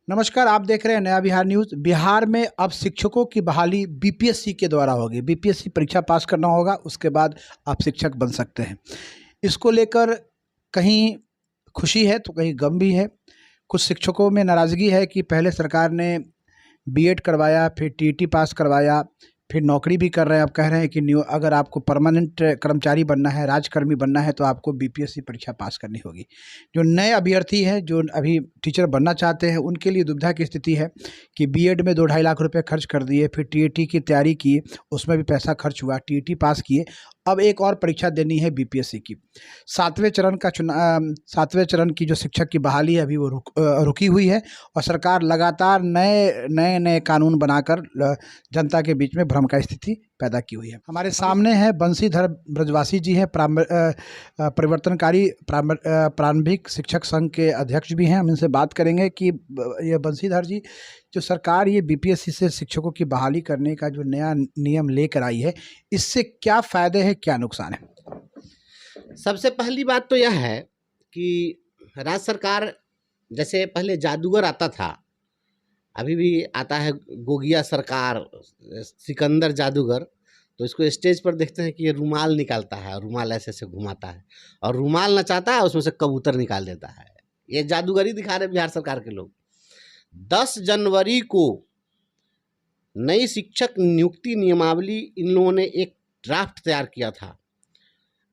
नमस्कार, आप देख रहे हैं नया बिहार न्यूज़। बिहार में अब शिक्षकों की बहाली बीपीएससी के द्वारा होगी। बीपीएससी परीक्षा पास करना होगा, उसके बाद आप शिक्षक बन सकते हैं। इसको लेकर कहीं खुशी है तो कहीं गम भी है। कुछ शिक्षकों में नाराज़गी है कि पहले सरकार ने बीएड करवाया, फिर टीईटी पास करवाया, फिर नौकरी भी कर रहे हैं। अब कह रहे हैं कि अगर आपको परमानेंट कर्मचारी बनना है, राजकर्मी बनना है, तो आपको बीपीएससी परीक्षा पास करनी होगी। जो नए अभ्यर्थी हैं, जो अभी टीचर बनना चाहते हैं, उनके लिए दुविधा की स्थिति है कि बीएड में 2-2.5 लाख रुपए खर्च कर दिए, फिर टीईटी की तैयारी की, उसमें भी पैसा खर्च हुआ, टीईटी पास किए, अब एक और परीक्षा देनी है बीपीएससी की। 7वें चरण की जो शिक्षक की बहाली है, अभी वो रुकी हुई है और सरकार लगातार नए कानून बनाकर जनता के बीच में भ्रम का स्थिति पैदा की हुई है। हमारे सामने है बंशीधर ब्रजवासी जी हैं, परिवर्तनकारी प्रारंभिक शिक्षक संघ के अध्यक्ष भी हैं। हम इनसे बात करेंगे कि ये बंशीधर जी, जो सरकार ये बीपीएससी से शिक्षकों की बहाली करने का जो नया नियम लेकर आई है, इससे क्या फ़ायदे हैं, क्या नुकसान है? सबसे पहली बात तो यह है कि राज्य सरकार, जैसे पहले जादूगर आता था, अभी भी आता है गोगिया सरकार, सिकंदर जादूगर। तो इसको स्टेज पर देखते हैं कि ये रुमाल निकालता है और रुमाल ऐसे ऐसे घुमाता है और रुमाल नचाता है, उसमें से कबूतर निकाल देता है। ये जादूगरी दिखा रहे बिहार सरकार के लोग। 10 जनवरी को नई शिक्षक नियुक्ति नियमावली इन लोगों ने एक ड्राफ्ट तैयार किया था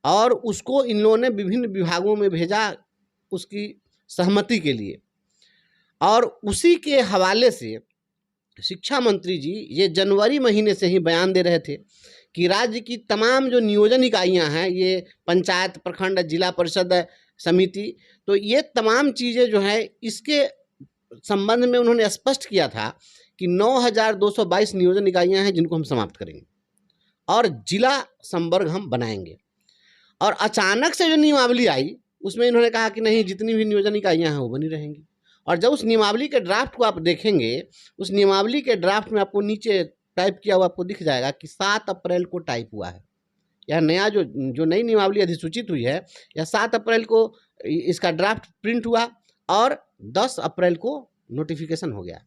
और उसको इन लोगों ने विभिन्न विभागों में भेजा उसकी सहमति के लिए। और उसी के हवाले से शिक्षा मंत्री जी ये जनवरी महीने से ही बयान दे रहे थे कि राज्य की तमाम जो नियोजन इकाइयां हैं, ये पंचायत, प्रखंड, जिला परिषद समिति, तो ये तमाम चीज़ें जो है इसके संबंध में उन्होंने स्पष्ट किया था कि 9,222 नियोजन इकाइयां हैं जिनको हम समाप्त करेंगे और जिला संवर्ग हम बनाएंगे। और अचानक से जो नियमावली आई उसमें इन्होंने कहा कि नहीं, जितनी भी नियोजन इकाइयां हैं वो बनी रहेंगी। और जब उस नियमावली के ड्राफ्ट को आप देखेंगे, उस नियमावली के ड्राफ्ट में आपको नीचे टाइप किया हुआ आपको दिख जाएगा कि 7 अप्रैल को टाइप हुआ है। यह नया जो नई नियमावली अधिसूचित हुई है, यह 7 अप्रैल को इसका ड्राफ्ट प्रिंट हुआ और 10 अप्रैल को नोटिफिकेशन हो गया।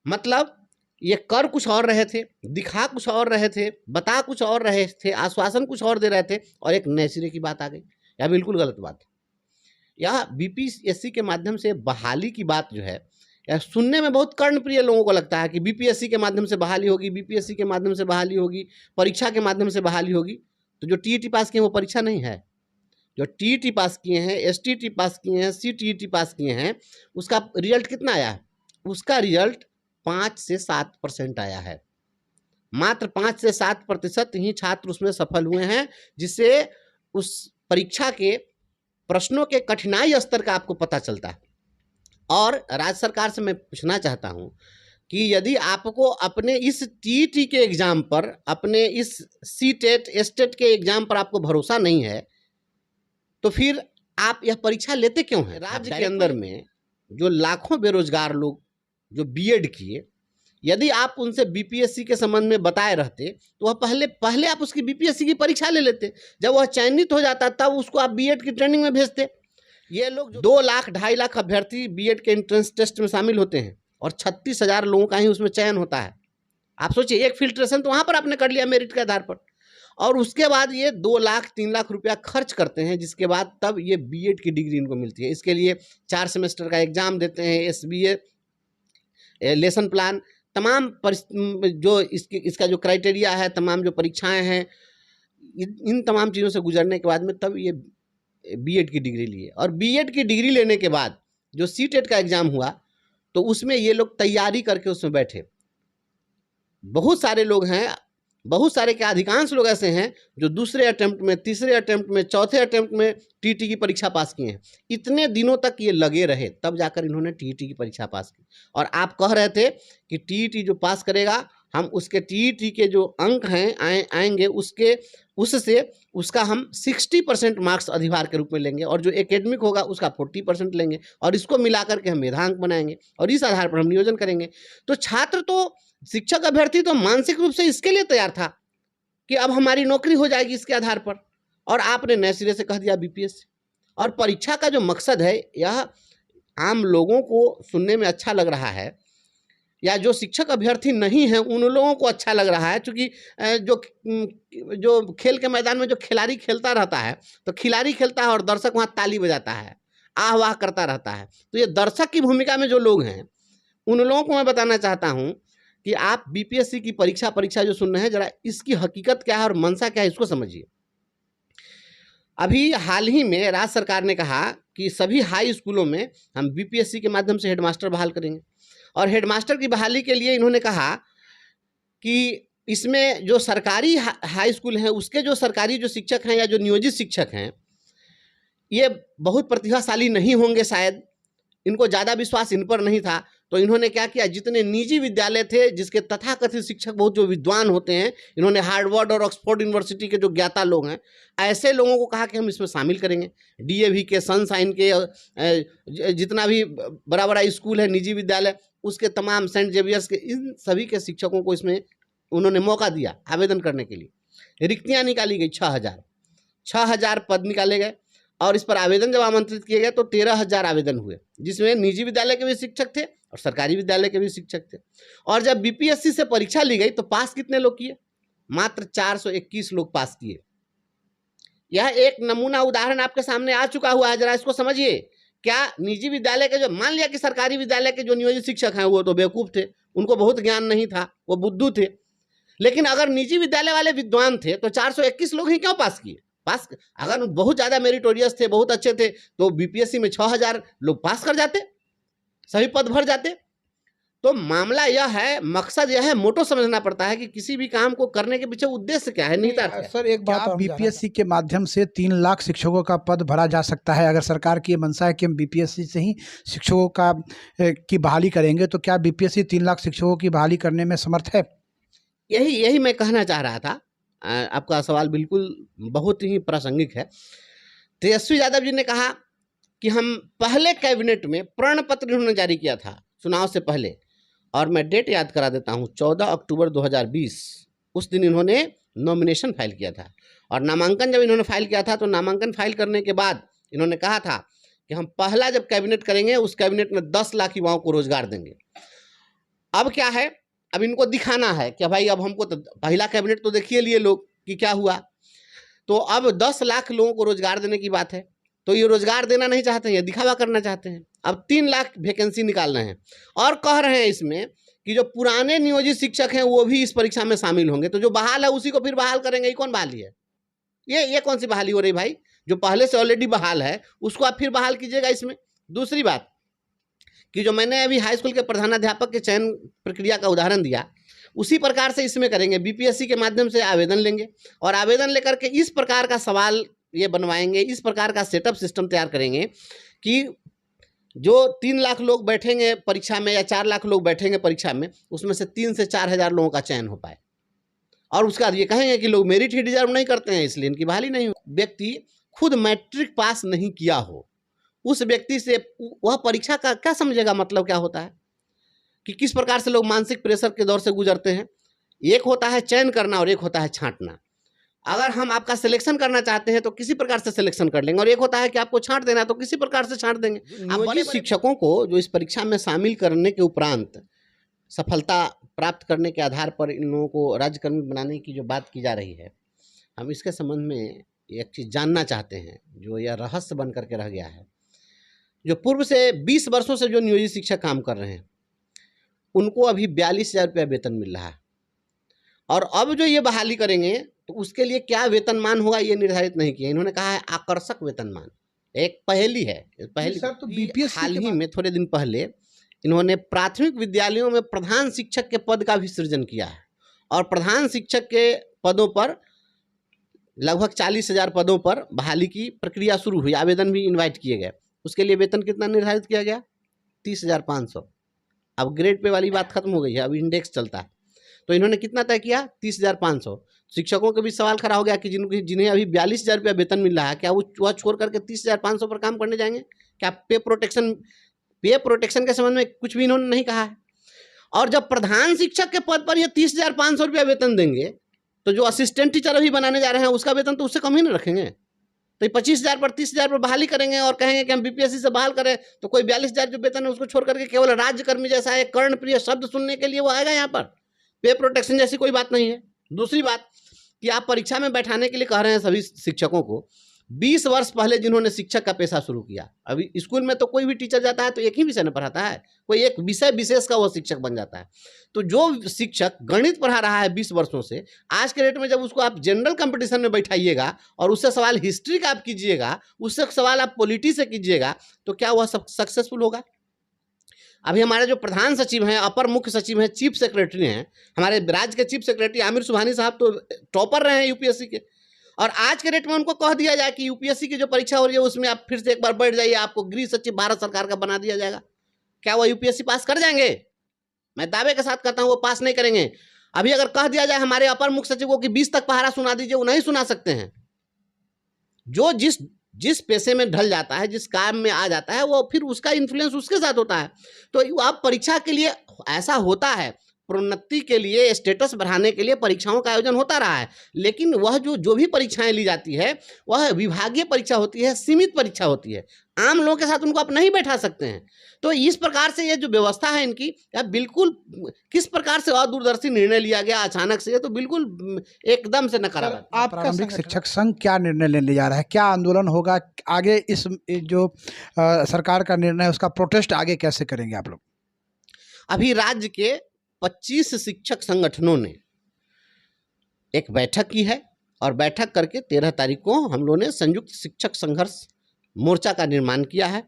मतलब ये कर कुछ और रहे थे, दिखा कुछ और रहे थे, बता कुछ और रहे थे, आश्वासन कुछ और दे रहे थे और एक नए सिरे की बात आ गई। यह बिल्कुल गलत बात है। यह बीपीएससी के माध्यम से बहाली की बात जो है, यह सुनने में बहुत कर्णप्रिय लोगों को लगता है कि बीपीएससी के माध्यम से बहाली होगी, बीपीएससी के माध्यम से बहाली होगी, परीक्षा के माध्यम से बहाली होगी। तो जो टीईटी पास किए हैं वो परीक्षा नहीं है। जो टीईटी पास किए हैं, एसटीईटी पास किए हैं, सीटीईटी पास किए हैं, उसका रिजल्ट कितना आया है? उसका रिजल्ट 5 से 7% आया है। मात्र 5 से 7% ही छात्र उसमें सफल हुए हैं, जिससे उस परीक्षा के प्रश्नों के कठिनाई स्तर का आपको पता चलता है। और राज्य सरकार से मैं पूछना चाहता हूं कि यदि आपको अपने इस टीईटी के एग्जाम पर, अपने इस सीटेट, एस्टेट के एग्जाम पर आपको भरोसा नहीं है, तो फिर आप यह परीक्षा लेते क्यों हैं? राज्य के अंदर में जो लाखों बेरोजगार लोग जो बीएड किए, यदि आप उनसे बीपीएससी के संबंध में बताए रहते तो वह पहले आप उसकी बीपीएससी की परीक्षा ले लेते। जब वह चयनित हो जाता तब उसको आप बीएड की ट्रेनिंग में भेजते। ये लोग 2 लाख 2.5 लाख अभ्यर्थी बीएड के एंट्रेंस टेस्ट में शामिल होते हैं और 36,000 लोगों का ही उसमें चयन होता है। आप सोचिए, एक फिल्ट्रेशन तो वहाँ पर आपने कर लिया मेरिट के आधार पर, और उसके बाद ये 2 लाख 3 लाख रुपया खर्च करते हैं, जिसके बाद तब ये बीएड की डिग्री इनको मिलती है। इसके लिए 4 सेमेस्टर का एग्जाम देते हैं, एसबीए, लेसन प्लान, तमाम जो इसका जो क्राइटेरिया है, तमाम जो परीक्षाएं हैं, इन तमाम चीज़ों से गुजरने के बाद में तब ये बीएड की डिग्री लिए। और बीएड की डिग्री लेने के बाद जो सीटेट का एग्ज़ाम हुआ तो उसमें ये लोग तैयारी करके उसमें बैठे। बहुत सारे लोग हैं, बहुत सारे क्या, अधिकांश लोग ऐसे हैं जो दूसरे अटेम्प्ट में, तीसरे अटेम्प्ट में, चौथे अटेम्प्ट में टीईटी की परीक्षा पास किए हैं। इतने दिनों तक ये लगे रहे, तब जाकर इन्होंने टीईटी की परीक्षा पास की। और आप कह रहे थे कि टीईटी जो पास करेगा, हम उसके टीईटी के जो अंक हैं आएंगे उससे उसका हम 60% मार्क्स अधिभार के रूप में लेंगे और जो एकेडमिक होगा उसका 40% लेंगे और इसको मिलाकर के हम मेधांक बनाएंगे और इस आधार पर हम नियोजन करेंगे। तो छात्र तो, शिक्षक अभ्यर्थी तो मानसिक रूप से इसके लिए तैयार था कि अब हमारी नौकरी हो जाएगी इसके आधार पर, और आपने नए सिरे से कह दिया बीपीएससी। और परीक्षा का जो मकसद है, यह आम लोगों को सुनने में अच्छा लग रहा है, या जो शिक्षक अभ्यर्थी नहीं हैं उन लोगों को अच्छा लग रहा है, क्योंकि जो खेल के मैदान में जो खिलाड़ी खेलता रहता है, तो खिलाड़ी खेलता है और दर्शक वहाँ ताली बजाता है, आह वाह करता रहता है। तो ये दर्शक की भूमिका में जो लोग हैं उन लोगों को मैं बताना चाहता हूँ कि आप बीपीएससी की परीक्षा जो सुन रहे हैं, जरा इसकी हकीकत क्या है और मंशा क्या है इसको समझिए। अभी हाल ही में राज्य सरकार ने कहा कि सभी हाई स्कूलों में हम बीपीएससी के माध्यम से हेडमास्टर बहाल करेंगे, और हेडमास्टर की बहाली के लिए इन्होंने कहा कि इसमें जो सरकारी हाई स्कूल हैं उसके जो सरकारी जो शिक्षक हैं या जो नियोजित शिक्षक हैं ये बहुत प्रतिभाशाली नहीं होंगे, शायद इनको ज़्यादा विश्वास इन पर नहीं था। तो इन्होंने क्या किया, जितने निजी विद्यालय थे जिसके तथाकथित शिक्षक बहुत जो विद्वान होते हैं, इन्होंने हार्वर्ड और ऑक्सफोर्ड यूनिवर्सिटी के जो ज्ञाता लोग हैं, ऐसे लोगों को कहा कि हम इसमें शामिल करेंगे। डीएवी के, सनशाइन के, जितना भी बड़ा बड़ा स्कूल है निजी विद्यालय, उसके तमाम, सेंट जेवियर्स के, इन सभी के शिक्षकों को इसमें उन्होंने मौका दिया आवेदन करने के लिए। रिक्तियाँ निकाली गई 6,000 पद निकाले गए, और इस पर आवेदन जब आमंत्रित किए गए तो 13,000 आवेदन हुए, जिसमें निजी विद्यालय के भी शिक्षक थे और सरकारी विद्यालय के भी शिक्षक थे। और जब बीपीएससी से परीक्षा ली गई तो पास कितने लोग किए? मात्र 421 लोग पास किए। यह एक नमूना उदाहरण आपके सामने आ चुका हुआ है, जरा इसको समझिए। क्या निजी विद्यालय के जो, मान लिया कि सरकारी विद्यालय के जो नियोजित शिक्षक हैं वो तो बेवकूफ़ थे, उनको बहुत ज्ञान नहीं था, वो बुद्धू थे, लेकिन अगर निजी विद्यालय वाले विद्वान थे तो 421 लोग ही क्यों पास किए? पास अगर बहुत ज़्यादा मेरिटोरियस थे, बहुत अच्छे थे, तो बीपीएससी में 6,000 लोग पास कर जाते, सभी पद भर जाते। तो मामला यह है, मकसद यह है, मोटो समझना पड़ता है कि किसी भी काम को करने के पीछे उद्देश्य क्या है, निहितार्थ क्या है। सर एक बात, बीपीएससी के माध्यम से 3 लाख शिक्षकों का पद भरा जा सकता है। अगर सरकार की ये मंशा है कि हम बीपीएससी से ही शिक्षकों की बहाली करेंगे, तो क्या बीपीएससी 3 लाख शिक्षकों की बहाली करने में समर्थ है? यही मैं कहना चाह रहा था। आपका सवाल बिल्कुल बहुत ही प्रासंगिक है। तेजस्वी यादव जी ने कहा कि हम पहले कैबिनेट में प्रण पत्र उन्होंने जारी किया था चुनाव से पहले, और मैं डेट याद करा देता हूँ, 14 अक्टूबर 2020, उस दिन इन्होंने नॉमिनेशन फाइल किया था। और नामांकन जब इन्होंने फाइल किया था तो नामांकन फाइल करने के बाद इन्होंने कहा था कि हम पहला जब कैबिनेट करेंगे उस कैबिनेट में 10 लाख युवाओं को रोजगार देंगे। अब क्या है, अब इनको दिखाना है कि भाई अब हमको तो पहला कैबिनेट तो देखिए लिए लोग कि क्या हुआ, तो अब 10 लाख लोगों को रोजगार देने की बात है। तो ये रोजगार देना नहीं चाहते हैं, ये दिखावा करना चाहते हैं। अब 3 लाख वैकेंसी निकाल रहे हैं और कह रहे हैं इसमें कि जो पुराने नियोजित शिक्षक हैं वो भी इस परीक्षा में शामिल होंगे। तो जो बहाल है उसी को फिर बहाल करेंगे। ये कौन बहाली है? ये कौन सी बहाली हो रही भाई? जो पहले से ऑलरेडी बहाल है उसको आप फिर बहाल कीजिएगा इसमें। दूसरी बात कि जो मैंने अभी हाई स्कूल के प्रधानाध्यापक के चयन प्रक्रिया का उदाहरण दिया, उसी प्रकार से इसमें करेंगे। बीपीएससी के माध्यम से आवेदन लेंगे और आवेदन लेकर के इस प्रकार का सवाल ये बनवाएंगे, इस प्रकार का सेटअप सिस्टम तैयार करेंगे कि जो 3 लाख लोग बैठेंगे परीक्षा में या 4 लाख लोग बैठेंगे परीक्षा में, उसमें से 3 से 4 हज़ार लोगों का चयन हो पाए। और उसके बाद ये कहेंगे कि लोग मेरिट ही डिजर्व नहीं करते हैं इसलिए इनकी बहाली नहीं हो। व्यक्ति खुद मैट्रिक पास नहीं किया हो, उस व्यक्ति से वह परीक्षा का क्या समझेगा? मतलब क्या होता है कि किस प्रकार से लोग मानसिक प्रेशर के दौर से गुजरते हैं। एक होता है चयन करना और एक होता है छांटना। अगर हम आपका सिलेक्शन करना चाहते हैं तो किसी प्रकार से सिलेक्शन कर लेंगे, और एक होता है कि आपको छांट देना तो किसी प्रकार से छांट देंगे। नियोजित शिक्षकों को जो इस परीक्षा में शामिल करने के उपरांत सफलता प्राप्त करने के आधार पर इन लोगों को राज्यकर्मी बनाने की जो बात की जा रही है, हम इसके संबंध में एक चीज़ जानना चाहते हैं जो यह रहस्य बन करके रह गया है। जो पूर्व से 20 वर्षों से जो नियोजित शिक्षक काम कर रहे हैं उनको अभी 42,000 रुपया वेतन मिल रहा है, और अब जो ये बहाली करेंगे तो उसके लिए क्या वेतनमान होगा ये निर्धारित नहीं किया। इन्होंने कहा है आकर्षक वेतनमान। एक पहेली है। पहली सर तो बीपीएससी हाल ही में थोड़े दिन पहले इन्होंने प्राथमिक विद्यालयों में प्रधान शिक्षक के पद का भी सृजन किया है, और प्रधान शिक्षक के पदों पर लगभग 40,000 पदों पर बहाली की प्रक्रिया शुरू हुई। आवेदन भी इन्वाइट किए गए। उसके लिए वेतन कितना निर्धारित किया गया? 30,500। अब ग्रेड पे वाली बात खत्म हो गई है, अब इंडेक्स चलता है। तो इन्होंने कितना तय किया? 30,500। शिक्षकों के भी सवाल खड़ा हो गया कि जिन्हें अभी 42,000 रुपया वेतन मिल रहा है, क्या वो वह छोड़ करके 30,500 पर काम करने जाएंगे? क्या पे प्रोटेक्शन के संबंध में कुछ भी इन्होंने नहीं कहा है। और जब प्रधान शिक्षक के पद पर ये 30,500 रुपया वेतन देंगे तो जो असिस्टेंट टीचर अभी बनाने जा रहे हैं उसका वेतन तो उससे कम ही नहीं रखेंगे। तो ये 25,000 पर 30,000 पर बहाली करेंगे और कहेंगे कि हम बीपीएससी से बहाल करें, तो कोई 42,000 जो वेतन है उसको छोड़ करके केवल राज्यकर्मी जैसा एक कर्णप्रिय शब्द सुनने के लिए वो आएगा यहाँ पर। पे प्रोटेक्शन जैसी कोई बात नहीं है। दूसरी बात कि आप परीक्षा में बैठाने के लिए कह रहे हैं सभी शिक्षकों को। 20 वर्ष पहले जिन्होंने शिक्षक का पेशा शुरू किया, अभी स्कूल में तो कोई भी टीचर जाता है तो एक ही विषय में पढ़ाता है, कोई एक विषय विशेष का वो शिक्षक बन जाता है। तो जो शिक्षक गणित पढ़ा रहा है 20 वर्षों से, आज के डेट में जब उसको आप जनरल कंपटीशन में बैठाइएगा और उससे सवाल हिस्ट्री का आप कीजिएगा, उससे सवाल आप पॉलिटी से कीजिएगा, तो क्या वह सक्सेसफुल होगा? अभी हमारे जो प्रधान सचिव हैं, अपर मुख्य सचिव हैं, चीफ सेक्रेटरी हैं, हमारे राज्य के चीफ सेक्रेटरी आमिर सुबहानी साहब तो टॉपर रहे हैं यूपीएससी के, और आज के डेट में उनको कह दिया जाए कि यूपीएससी की जो परीक्षा हो रही है उसमें आप फिर से एक बार बैठ जाइए, आपको गृह सचिव भारत सरकार का बना दिया जाएगा। क्या वो यूपीएससी पास कर जाएंगे? मैं दावे के साथ कहता हूं वो पास नहीं करेंगे। अभी अगर कह दिया जाए हमारे अपर मुख्य सचिव को कि 20 तक पहाड़ा सुना दीजिए, वो नहीं सुना सकते हैं। जो जिस पेशे में ढल जाता है, जिस काम में आ जाता है, वो फिर उसका इन्फ्लुएंस उसके साथ होता है। तो अब परीक्षा के लिए ऐसा होता है, प्रोन्नति के लिए, स्टेटस बढ़ाने के लिए परीक्षाओं का आयोजन होता रहा है, लेकिन वह जो भी परीक्षाएं ली जाती है वह विभागीय परीक्षा होती है, सीमित परीक्षा होती है। आम लोगों के साथ उनको आप नहीं बैठा सकते हैं। तो इस प्रकार से ये जो व्यवस्था है इनकी, बिल्कुल किस प्रकार से अदूरदर्शी निर्णय लिया गया अचानक से, तो बिल्कुल एकदम से नकारात्मक। आपका प्रारंभिक शिक्षक संघ क्या निर्णय लेने जा रहा है? क्या आंदोलन होगा आगे? इस जो सरकार का निर्णय है उसका प्रोटेस्ट आगे कैसे करेंगे आप लोग? अभी राज्य के 25 शिक्षक संगठनों ने एक बैठक की है और बैठक करके 13 तारीख को हम लोगों ने संयुक्त शिक्षक संघर्ष मोर्चा का निर्माण किया है,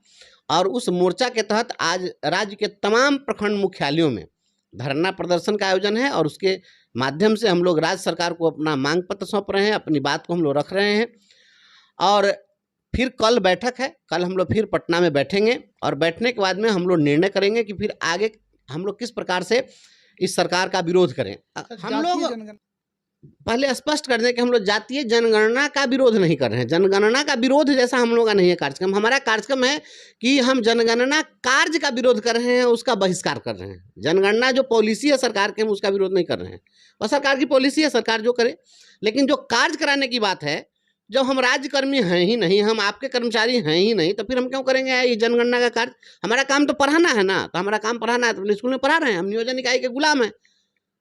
और उस मोर्चा के तहत आज राज्य के तमाम प्रखंड मुख्यालयों में धरना प्रदर्शन का आयोजन है, और उसके माध्यम से हम लोग राज्य सरकार को अपना मांग पत्र सौंप रहे हैं, अपनी बात को हम लोग रख रहे हैं। और फिर कल बैठक है, कल हम लोग फिर पटना में बैठेंगे, और बैठने के बाद में हम लोग निर्णय करेंगे कि फिर आगे हम लोग किस प्रकार से इस सरकार का विरोध करें। हम लोग पहले स्पष्ट कर दें कि हम लोग जातीय जनगणना का विरोध नहीं कर रहे हैं। जनगणना का विरोध जैसा हम लोग का नहीं है कार्यक्रम। हमारा कार्यक्रम है कि हम जनगणना कार्य का विरोध कर रहे हैं, उसका बहिष्कार कर रहे हैं। जनगणना जो पॉलिसी है सरकार के, हम उसका विरोध नहीं कर रहे हैं। वह सरकार की पॉलिसी है, सरकार जो करे। लेकिन जो कार्य कराने की बात है, जब हम राज्यकर्मी हैं ही नहीं, हम आपके कर्मचारी हैं ही नहीं, तो फिर हम क्यों करेंगे ये जनगणना का कार्य? हमारा काम तो पढ़ाना है ना, तो हमारा काम पढ़ाना है, तो स्कूल में पढ़ा रहे हैं। हम नियोजन इकाई के गुलाम हैं।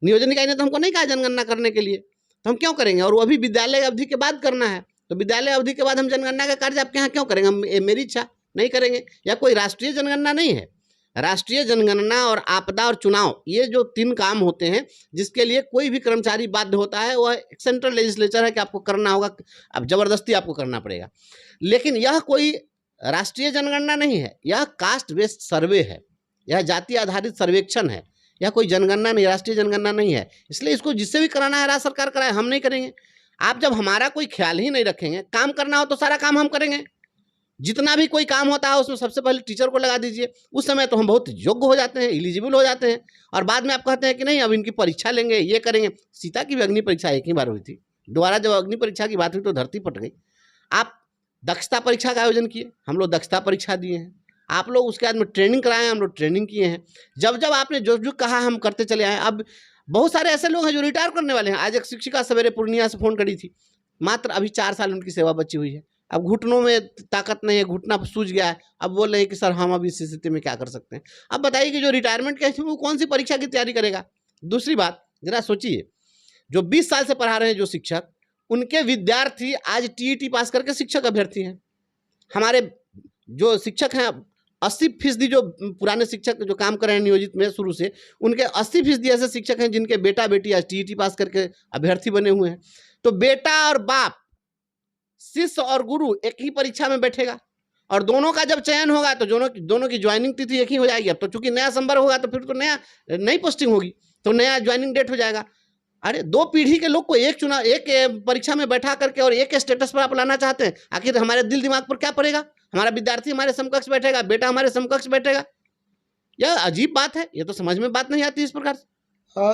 नियोजन इकाई ने तो हमको नहीं कहा जनगणना करने के लिए, तो हम क्यों करेंगे? और वो भी विद्यालय अवधि के बाद करना है, तो विद्यालय अवधि के बाद हम जनगणना का कार्य आपके यहाँ क्यों करेंगे? हम मेरी इच्छा नहीं करेंगे। या कोई राष्ट्रीय जनगणना नहीं है। राष्ट्रीय जनगणना और आपदा और चुनाव, ये जो 3 काम होते हैं जिसके लिए कोई भी कर्मचारी बाध्य होता है, वह एक सेंट्रल लेजिस्लेचर है कि आपको करना होगा, अब जबरदस्ती आपको करना पड़ेगा। लेकिन यह कोई राष्ट्रीय जनगणना नहीं है, यह कास्ट बेस्ड सर्वे है, यह जाति आधारित सर्वेक्षण है, यह कोई जनगणना नहीं, राष्ट्रीय जनगणना नहीं है। इसलिए इसको जिससे भी कराना है राज्य सरकार कराए, हम नहीं करेंगे। आप जब हमारा कोई ख्याल ही नहीं रखेंगे, काम करना हो तो सारा काम हम करेंगे। जितना भी कोई काम होता है उसमें सबसे पहले टीचर को लगा दीजिए, उस समय तो हम बहुत योग्य हो जाते हैं, एलिजिबल हो जाते हैं, और बाद में आप कहते हैं कि नहीं अब इनकी परीक्षा लेंगे, ये करेंगे। सीता की भी अग्नि परीक्षा एक ही बार हुई थी, दोबारा जब अग्नि परीक्षा की बात हुई तो धरती पट गई। आप दक्षता परीक्षा का आयोजन किए, हम लोग दक्षता परीक्षा दिए हैं। आप लोग उसके बाद में ट्रेनिंग कराए हैं, हम लोग ट्रेनिंग किए हैं। जब जब आपने जो कहा हम करते चले आए। अब बहुत सारे ऐसे लोग हैं जो रिटायर करने वाले हैं। आज एक शिक्षिका सवेरे पूर्णिया से फ़ोन करी थी, मात्र अभी 4 साल उनकी सेवा बची हुई है। अब घुटनों में ताकत नहीं है, घुटना सूज गया है। अब बोल रहे हैं कि सर हम अभी इस स्थिति में क्या कर सकते हैं। अब बताइए कि जो रिटायरमेंट के वो कौन सी परीक्षा की तैयारी करेगा? दूसरी बात जरा सोचिए, जो 20 साल से पढ़ा रहे हैं जो शिक्षक, उनके विद्यार्थी आज टीईटी पास करके शिक्षक अभ्यर्थी हैं। हमारे जो शिक्षक हैं 80% जो पुराने शिक्षक जो काम कर रहे हैं नियोजित में शुरू से, उनके 80% ऐसे शिक्षक हैं जिनके बेटा बेटी आज टीईटी पास करके अभ्यर्थी बने हुए हैं। तो बेटा और बाप, शिष्य और गुरु एक ही परीक्षा में बैठेगा, और दोनों का जब चयन होगा तो दोनों की ज्वाइनिंग तिथि एक ही हो जाएगी। अब तो चूंकि नया संवर्ग होगा तो फिर तो नई पोस्टिंग होगी, तो नया ज्वाइनिंग डेट हो जाएगा। अरे 2 पीढ़ी के लोग को एक परीक्षा में बैठा करके और एक स्टेटस पर आप लाना चाहते हैं। आखिर हमारे दिल दिमाग पर क्या पड़ेगा? हमारा विद्यार्थी हमारे समकक्ष बैठेगा, बेटा हमारे समकक्ष बैठेगा। यह अजीब बात है, ये तो समझ में बात नहीं आती इस प्रकार से।